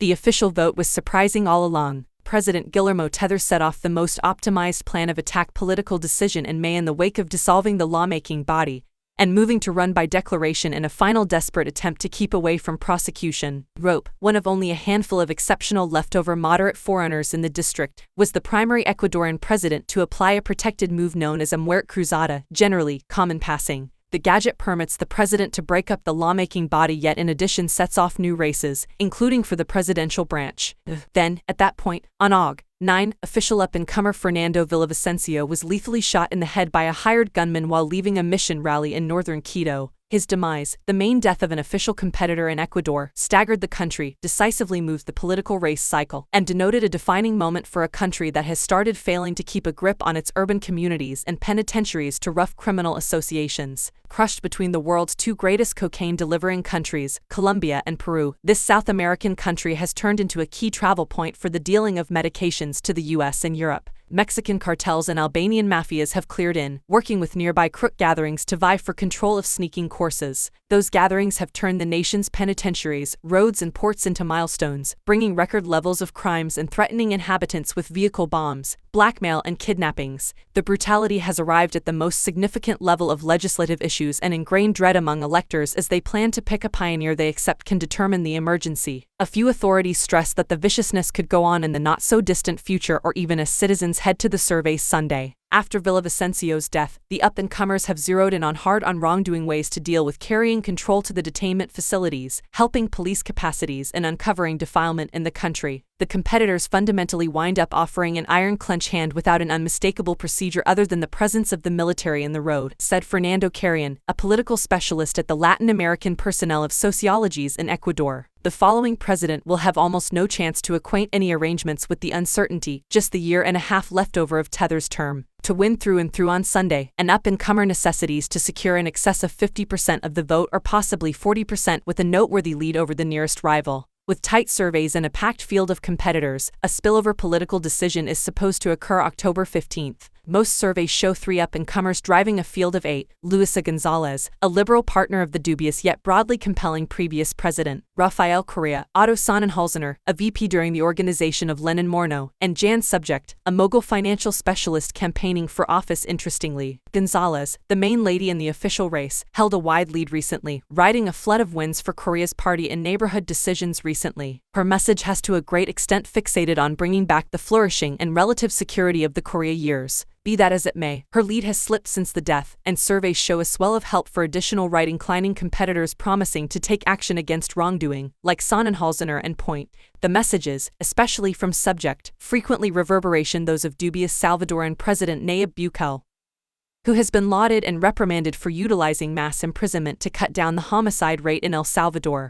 The official vote was surprising all along. President Guillermo Tether set off the most optimized plan of attack political decision in May in the wake of dissolving the lawmaking body and moving to run by declaration in a final desperate attempt to keep away from prosecution. Rope, one of only a handful of exceptional leftover moderate forerunners in the district, was the primary Ecuadorian president to apply a protected move known as a muerte cruzada, generally common passing. The gadget permits the president to break up the lawmaking body, yet in addition sets off new races, including for the presidential branch. Then, at that point, on Aug. 9, official up-and-comer Fernando Villavicencio was lethally shot in the head by a hired gunman while leaving a mission rally in northern Quito. His demise, the main death of an official competitor in Ecuador, staggered the country, decisively moved the political race cycle, and denoted a defining moment for a country that has started failing to keep a grip on its urban communities and penitentiaries to rough criminal associations. Crushed between the world's two greatest cocaine-delivering countries, Colombia and Peru, this South American country has turned into a key travel point for the dealing of medications to the US and Europe. Mexican cartels and Albanian mafias have cleared in, working with nearby crook gatherings to vie for control of sneaking courses. Those gatherings have turned the nation's penitentiaries, roads and ports into milestones, bringing record levels of crimes and threatening inhabitants with vehicle bombs, blackmail and kidnappings. The brutality has arrived at the most significant level of legislative issues and ingrained dread among electors as they plan to pick a pioneer they accept can determine the emergency. A few authorities stress that the viciousness could go on in the not-so-distant future or even as citizens head to the surveys Sunday. After Villavicencio's death, the up-and-comers have zeroed in on hard-on wrongdoing ways to deal with carrying control to the detainment facilities, helping police capacities, and uncovering defilement in the country. The competitors fundamentally wind up offering an iron clench hand without an unmistakable procedure other than the presence of the military in the road, said Fernando Carrion, a political specialist at the Latin American Personnel of Sociologies in Ecuador. The following president will have almost no chance to acquaint any arrangements with the uncertainty, just the year and a half left over of Tether's term. To win through and through on Sunday, an up-and-comer necessities to secure in excess of 50% of the vote or possibly 40% with a noteworthy lead over the nearest rival. With tight surveys and a packed field of competitors, a spillover political decision is supposed to occur October 15th. Most surveys show 3 up-and-comers driving a field of 8: Luisa Gonzalez, a liberal partner of the dubious yet broadly compelling previous president; Rafael Correa, Otto Sonnenhalsener, a VP during the organization of Lenin Moreno; and Jan Subject, a mogul financial specialist campaigning for office. Interestingly, Gonzalez, the main lady in the official race, held a wide lead recently, riding a flood of wins for Correa's party in neighborhood decisions recently. Her message has to a great extent fixated on bringing back the flourishing and relative security of the Correa years. Be that as it may, her lead has slipped since the death, and surveys show a swell of help for additional right-inclining competitors promising to take action against wrongdoing, like Sonnenhalsener and Point. The messages, especially from Subject, frequently reverberation those of dubious Salvadoran President Nayib Bukele, who has been lauded and reprimanded for utilizing mass imprisonment to cut down the homicide rate in El Salvador.